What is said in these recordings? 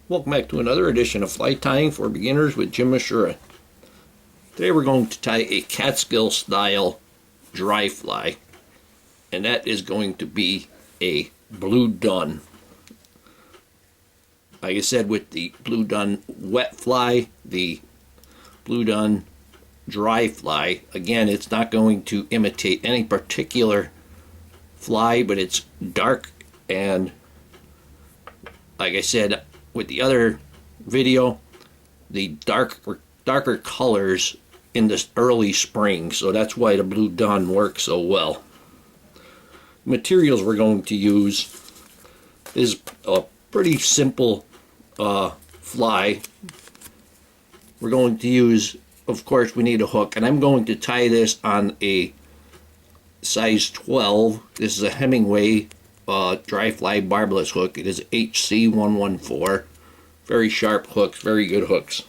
Welcome back to another edition of Fly Tying for Beginners with Jim Misiura. Today we're going to tie a Catskill style dry fly, and that is going to be a blue dun. Like I said, with the blue dun wet fly, the blue dun dry fly, again, it's not going to imitate any particular fly, but it's dark, and like I said with the other video, the darker colors in this early spring, so that's why the blue dun works so well. Materials we're going to use is a pretty simple fly. We're going to use, of course, we need a hook, and I'm going to tie this on a size 12. This is a Hemingway dry fly barbless hook. It is HC114. Very sharp hooks, very good hooks.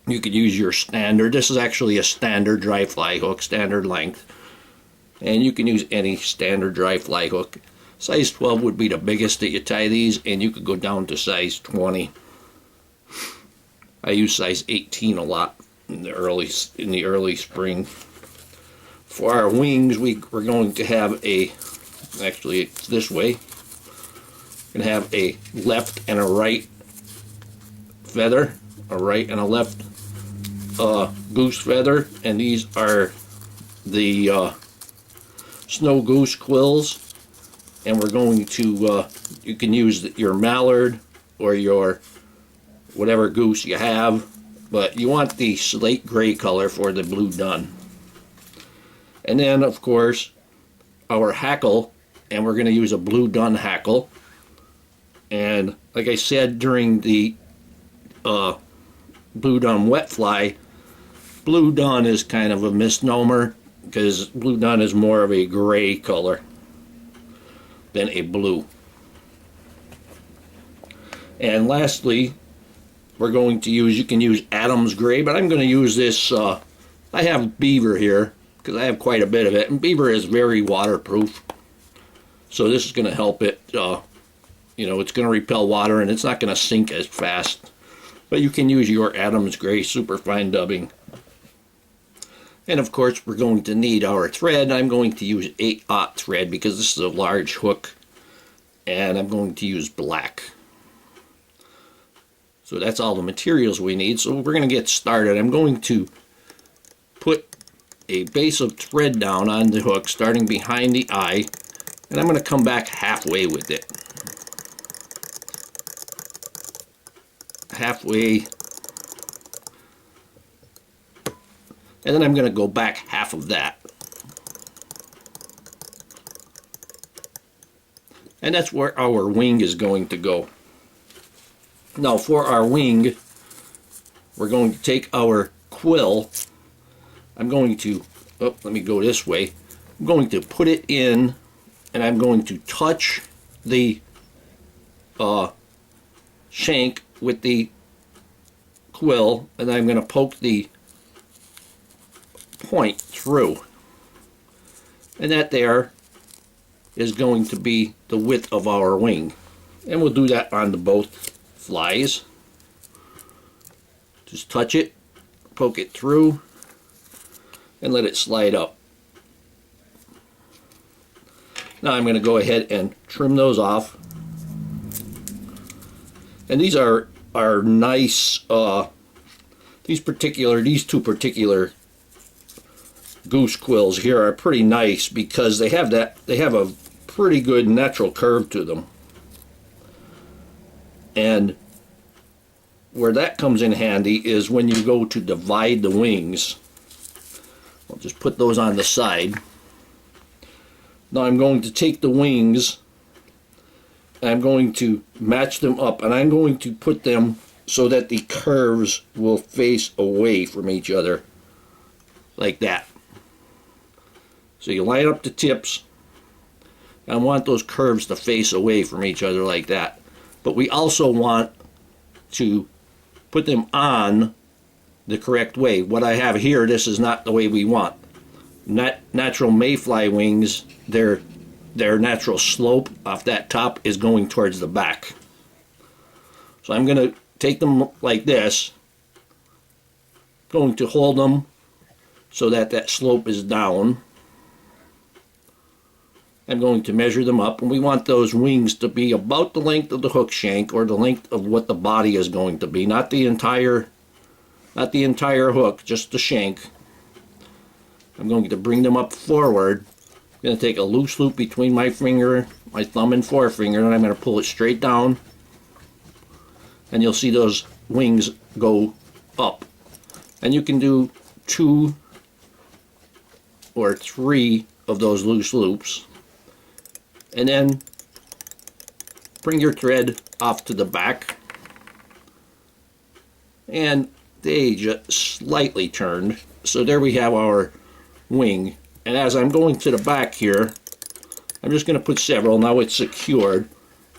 You could use your standard. This is actually a standard dry fly hook, standard length. And you can use any standard dry fly hook. Size 12 would be the biggest that you tie these, and you could go down to size 20. I use size 18 a lot in the early spring. For our wings, we're going to have actually it's this way. We're going to have a left and a right feather, a right and a left goose feather, and these are the snow goose quills. And we're going to, you can use your Mallard or your whatever goose you have, but you want the slate gray color for the blue dun. And then, of course, our hackle, and we're going to use a blue dun hackle. And like I said during the blue dun wet fly, blue dun is kind of a misnomer because blue dun is more of a gray color than a blue. And lastly, we're going to use, you can use Adams gray, but I'm going to use this, I have beaver here because I have quite a bit of it, and beaver is very waterproof, so this is going to help it, you know, it's going to repel water and it's not going to sink as fast. But you can use your Adams gray superfine dubbing. And of course we're going to need our thread. I'm going to use 8/0 thread because this is a large hook, and I'm going to use black. So that's all the materials we need. So we're going to get started. I'm going to put a base of thread down on the hook starting behind the eye, and I'm going to come back halfway with it. Halfway. And then I'm going to go back half of that. And that's where our wing is going to go. Now for our wing, we're going to take our quill. I'm going to, let me go this way. I'm going to put it in, and I'm going to touch the shank with the quill, and I'm going to poke the point through, and that there is going to be the width of our wing. And we'll do that on the both flies. Just touch it, poke it through, and let it slide up. Now I'm going to go ahead and trim those off, and these are nice, these two particular goose quills here are pretty nice because they have a pretty good natural curve to them. And where that comes in handy is when you go to divide the wings. I'll just put those on the side. Now I'm going to take the wings and I'm going to match them up, and I'm going to put them so that the curves will face away from each other like that. So you line up the tips. I want those curves to face away from each other like that. But we also want to put them on the correct way. What I have here, this is not the way we want. Natural mayfly wings, their natural slope off that top is going towards the back. So I'm going to take them like this, going to hold them so that that slope is down. I'm going to measure them up, and we want those wings to be about the length of the hook shank, or the length of what the body is going to be, not the entire hook, just the shank. I'm going to bring them up forward. I'm going to take a loose loop between my finger, my thumb and forefinger, and I'm going to pull it straight down, and you'll see those wings go up. And you can do 2 or 3 of those loose loops, and then bring your thread off to the back, and they just slightly turned. So there we have our wing. And as I'm going to the back here, I'm just going to put several. Now it's secured.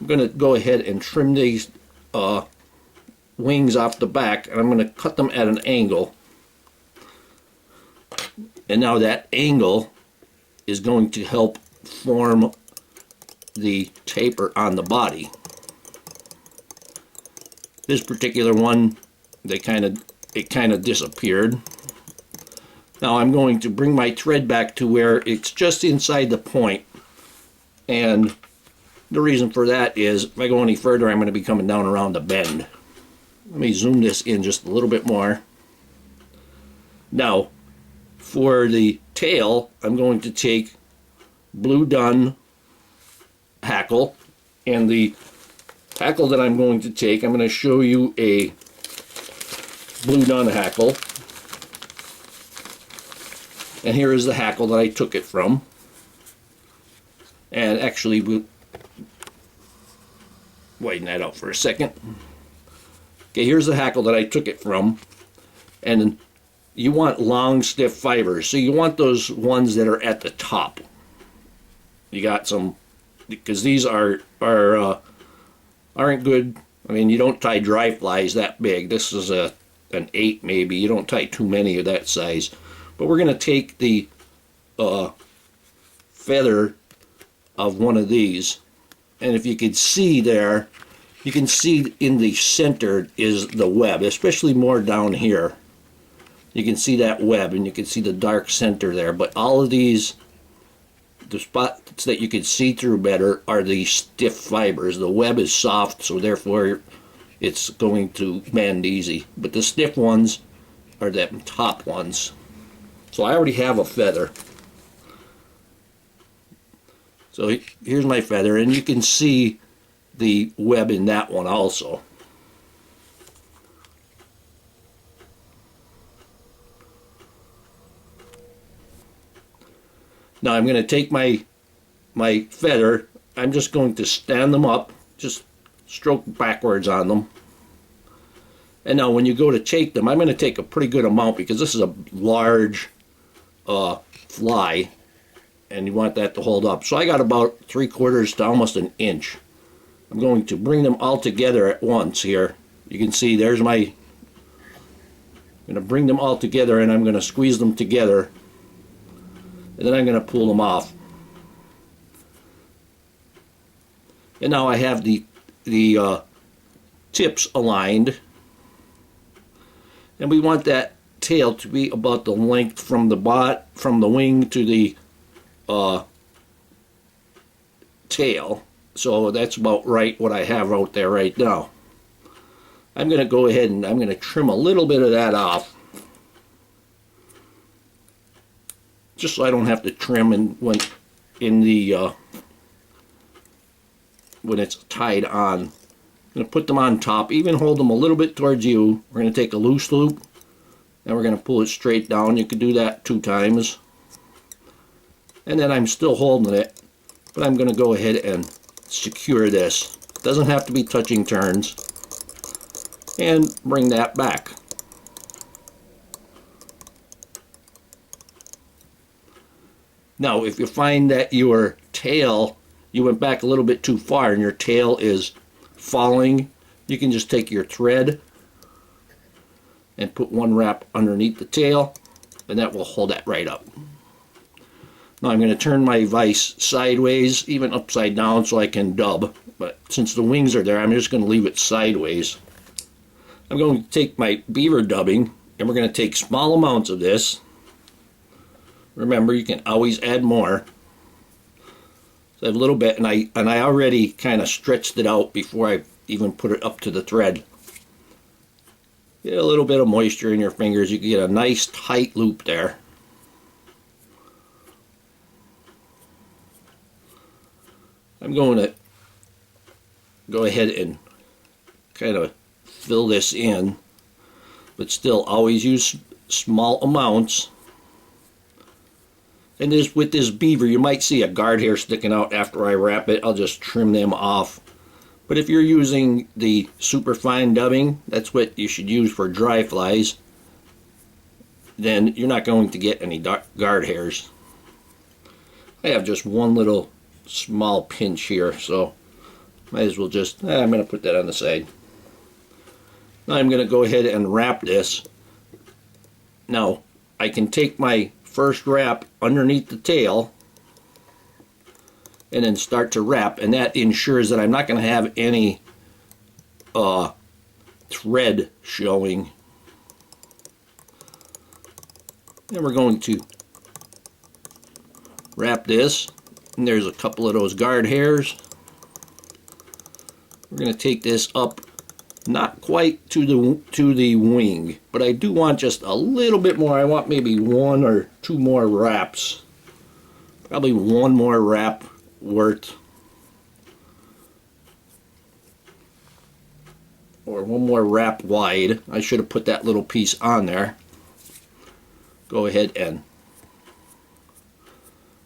I'm going to go ahead and trim these wings off the back, and I'm going to cut them at an angle. And now that angle is going to help form the taper on the body. This particular one, it kind of disappeared. Now I'm going to bring my thread back to where it's just inside the point, and the reason for that is if I go any further, I'm going to be coming down around the bend. Let me zoom this in just a little bit more. Now for the tail, I'm going to take Blue Dun Hackle, and the hackle that I'm going to take, I'm going to show you a Blue Dun Hackle, and here is the hackle that I took it from. And actually, we'll widen that out for a second. Okay, here's the hackle that I took it from, and you want long, stiff fibers, so you want those ones that are at the top. You got some, because these aren't good. I mean, you don't tie dry flies that big. This is an 8 maybe. You don't tie too many of that size. But we're going to take the feather of one of these, and if you could see there, you can see in the center is the web, especially more down here. You can see that web, and you can see the dark center there. But all of these, the spots that you can see through better are the stiff fibers. The web is soft, so therefore it's going to bend easy. But the stiff ones are the top ones. So I already have a feather. So here's my feather, and you can see the web in that one also. Now I'm going to take my feather, I'm just going to stand them up, just stroke backwards on them. And now when you go to take them, I'm going to take a pretty good amount because this is a large fly, and you want that to hold up. So I got about 3/4 to almost an inch. I'm going to bring them all together at once here. You can see there's my, I'm going to bring them all together, and I'm going to squeeze them together, and then I'm going to pull them off. And now I have the tips aligned, and we want that tail to be about the length from the wing to the tail. So that's about right what I have out there right now. I'm going to go ahead and I'm going to trim a little bit of that off, just so I don't have to trim when it's tied on. I'm going to put them on top, even hold them a little bit towards you. We're going to take a loose loop, and we're going to pull it straight down. You could do that 2 times. And then I'm still holding it, but I'm going to go ahead and secure this. Doesn't have to be touching turns. And bring that back. Now, if you find that your tail, you went back a little bit too far and your tail is falling, you can just take your thread and put one wrap underneath the tail, and that will hold that right up. Now I'm going to turn my vise sideways, even upside down, so I can dub. But since the wings are there, I'm just going to leave it sideways. I'm going to take my beaver dubbing, and we're going to take small amounts of this. Remember, you can always add more. So I have a little bit, and I already kind of stretched it out before I even put it up to the thread. Get a little bit of moisture in your fingers. You can get a nice tight loop there. I'm going to go ahead and kind of fill this in, but still always use small amounts. And with this beaver, you might see a guard hair sticking out after I wrap it. I'll just trim them off. But if you're using the super fine dubbing, that's what you should use for dry flies, then you're not going to get any guard hairs. I have just one little small pinch here, so might as well just, I'm going to put that on the side. Now I'm going to go ahead and wrap this. Now I can take my first wrap underneath the tail and then start to wrap, and that ensures that I'm not going to have any thread showing. Then we're going to wrap this, and there's a couple of those guard hairs. We're going to take this up, not quite to the wing, but I do want just a little bit more. I want maybe 1 or 2 more wraps. Probably 1 more wrap worth, or 1 more wrap wide. I should have put that little piece on there. Go ahead and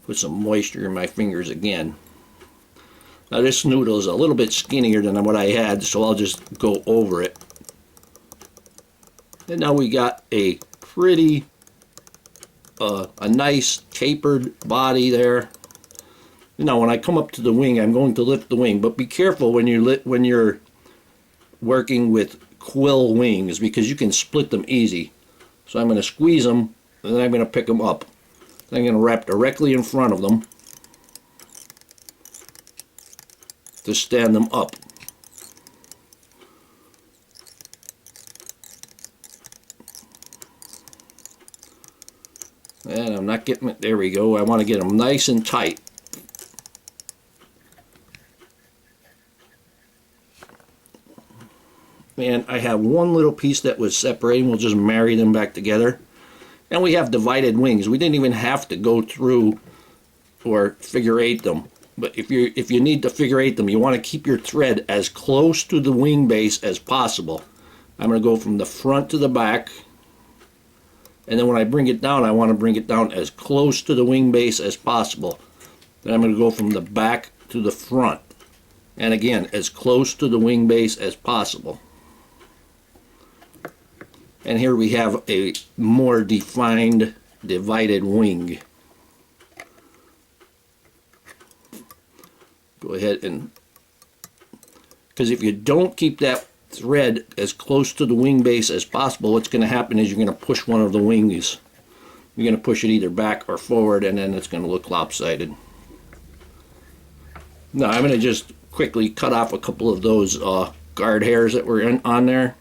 put some moisture in my fingers again. Now this noodle is a little bit skinnier than what I had, so I'll just go over it. And now we got a pretty, a nice tapered body there. Now when I come up to the wing, I'm going to lift the wing, but be careful when you're working with quill wings, because you can split them easy. So I'm going to squeeze them, and then I'm going to pick them up. Then I'm going to wrap directly in front of them to stand them up. And I'm not getting it, there we go. I want to get them nice and tight. And I have one little piece that was separating. We'll just marry them back together. And we have divided wings. We didn't even have to go through or figure eight them. But if you need to figure eight them, you want to keep your thread as close to the wing base as possible. I'm going to go from the front to the back. And then when I bring it down, I want to bring it down as close to the wing base as possible. Then I'm going to go from the back to the front. And again, as close to the wing base as possible. And here we have a more defined, divided wing. Go ahead and, because if you don't keep that thread as close to the wing base as possible, what's going to happen is you're going to push one of the wings. You're going to push it either back or forward, and then it's going to look lopsided. Now I'm going to just quickly cut off a couple of those guard hairs that were on there.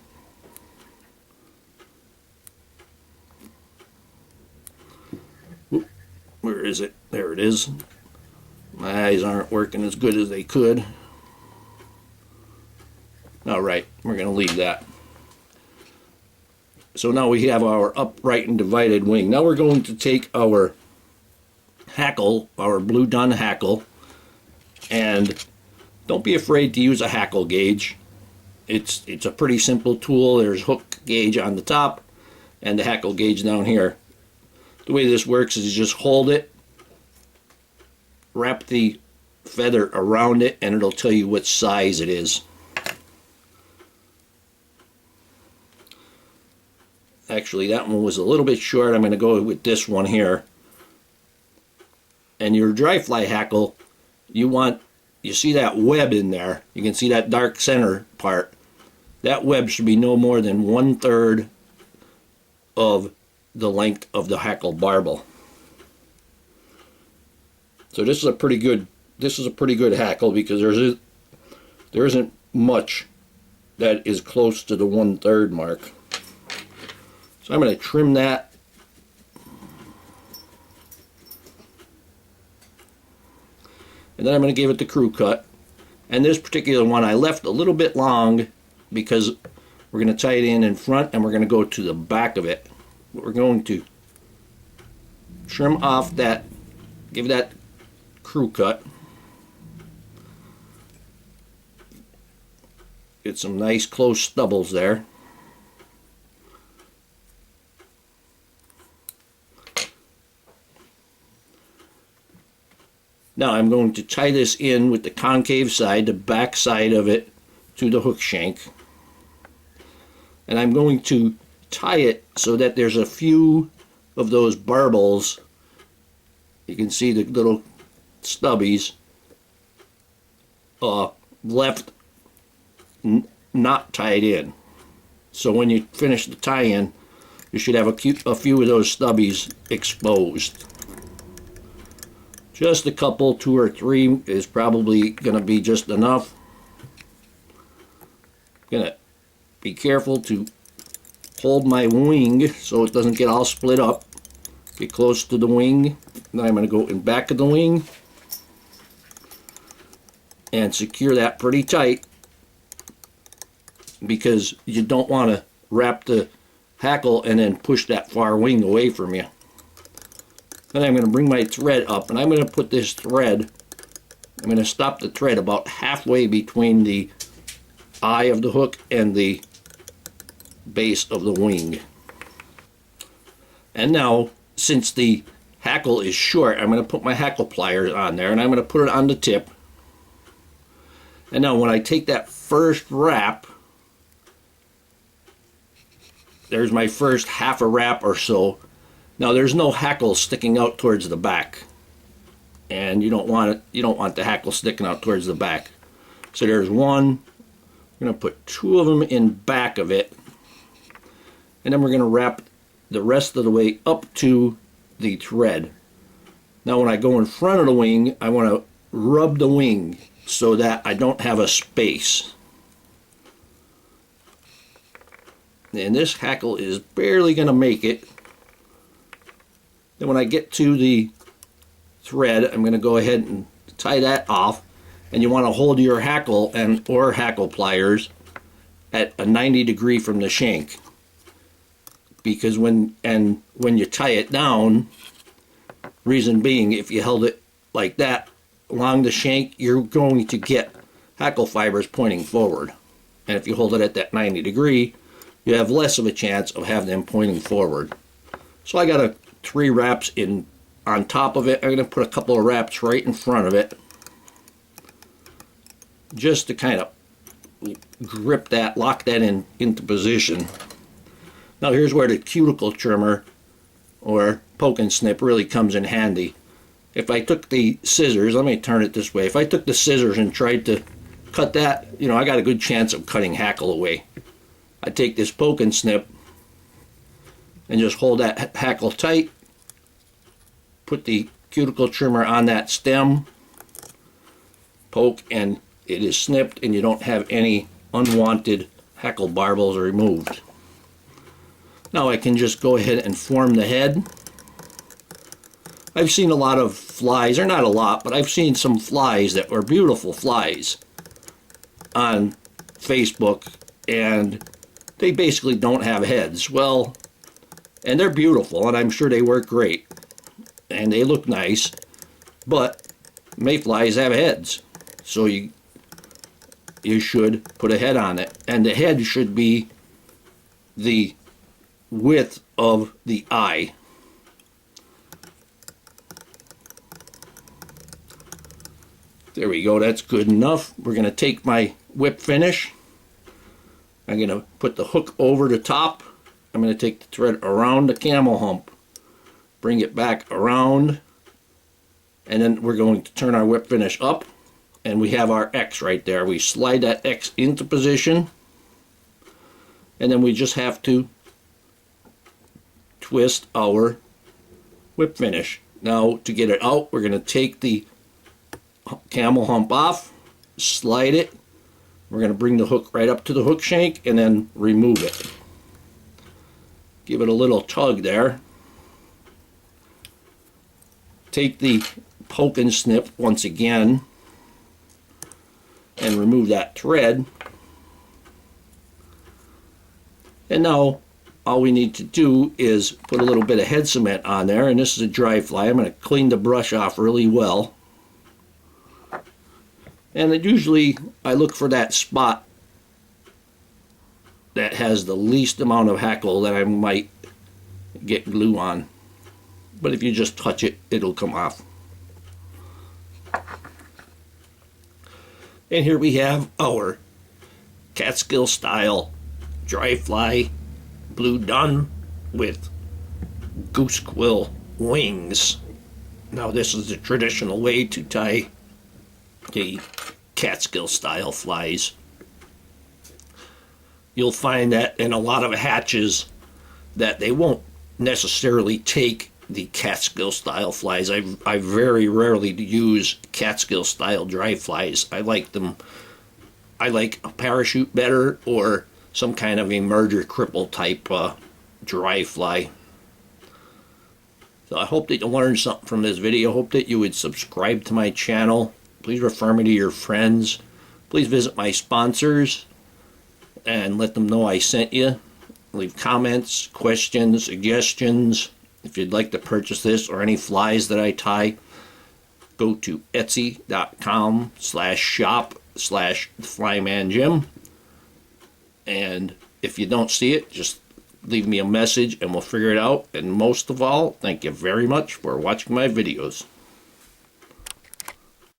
Where is it? There it is. My eyes aren't working as good as they could. Alright, we're going to leave that. So now we have our upright and divided wing. Now we're going to take our hackle, our blue dun hackle, and don't be afraid to use a hackle gauge. It's a pretty simple tool. There's hook gauge on the top and the hackle gauge down here. The way this works is you just hold it, wrap the feather around it, and it'll tell you what size it is. Actually, that one was a little bit short. I'm going to go with this one here. And your dry fly hackle, you see that web in there. You can see that dark center part. That web should be no more than 1/3 of the length of the hackle barbel. So this is a pretty good hackle, because there isn't much that is close to the 1/3 mark. So I'm going to trim that. And then I'm going to give it the crew cut. And this particular one I left a little bit long because we're going to tie it in front, and we're going to go to the back of it. We're going to trim off that, give that crew cut. Get some nice close stubbles there. Now I'm going to tie this in with the concave side, the back side of it, to the hook shank. And I'm going to tie it so that there's a few of those barbels. You can see the little stubbies left not tied in. So when you finish the tie-in, you should have a few of those stubbies exposed. Just a couple, 2 or 3 is probably going to be just enough. Going to be careful to hold my wing so it doesn't get all split up. Get close to the wing. Then I'm going to go in back of the wing and secure that pretty tight, because you don't want to wrap the hackle and then push that far wing away from you. Then I'm going to bring my thread up, and I'm going to put this thread, I'm going to stop the thread about halfway between the eye of the hook and the base of the wing. And now, since the hackle is short, I'm going to put my hackle pliers on there, and I'm going to put it on the tip. And now when I take that first wrap, there's my first half a wrap or so. Now there's no hackle sticking out towards the back, and you don't want it. You don't want the hackle sticking out towards the back. So there's one. We're going to put 2 of them in back of it, and then we're going to wrap the rest of the way up to the thread. Now when I go in front of the wing, I want to rub the wing so that I don't have a space. And this hackle is barely going to make it. Then when I get to the thread, I'm going to go ahead and tie that off. And you want to hold your hackle or hackle pliers at a 90 degree from the shank. Because when you tie it down, reason being, if you held it like that along the shank, you're going to get hackle fibers pointing forward. And if you hold it at that 90 degree, you have less of a chance of having them pointing forward. So I got 3 wraps in on top of it. I'm going to put a couple of wraps right in front of it, just to kind of grip that, lock that into position. Now here's where the cuticle trimmer or poke and snip really comes in handy. If I took the scissors, let me turn it this way. If I took the scissors and tried to cut that, I got a good chance of cutting hackle away. I take this poke and snip and just hold that hackle tight, put the cuticle trimmer on that stem, poke, and it is snipped, and you don't have any unwanted hackle barbels removed. Now I can just go ahead and form the head. I've seen a lot of flies, or not a lot, but I've seen some flies that were beautiful flies on Facebook, and they basically don't have heads. Well, and they're beautiful, and I'm sure they work great, and they look nice, but mayflies have heads, so you should put a head on it, and the head should be the width of the eye. There we go, that's good enough. We're going to take my whip finish. I'm going to put the hook over the top. I'm going to take the thread around the camel hump, bring it back around, and then we're going to turn our whip finish up, and we have our X right there. We slide that X into position, and then we just have to twist our whip finish. Now to get it out, we're going to take the camel hump off, slide it. We're going to bring the hook right up to the hook shank and then remove it. Give it a little tug there. Take the poke and snip once again and remove that thread. And now all we need to do is put a little bit of head cement on there, and this is a dry fly. I'm going to clean the brush off really well. And usually I look for that spot that has the least amount of hackle that I might get glue on. But if you just touch it, it'll come off. And here we have our Catskill style dry fly blue dun with goose quill wings. Now this is the traditional way to tie the Catskill style flies. You'll find that in a lot of hatches that they won't necessarily take the Catskill style flies. I very rarely use Catskill style dry flies. I like them. I like a parachute better, or some kind of a merger cripple type dry fly. So I hope that you learned something from this video. I hope that you would subscribe to my channel. Please refer me to your friends. Please visit my sponsors and let them know I sent you. Leave comments, questions, suggestions. If you'd like to purchase this or any flies that I tie, go to etsy.com/shop/theflymanjim. And if you don't see it, just leave me a message and we'll figure it out. And most of all, thank you very much for watching my videos.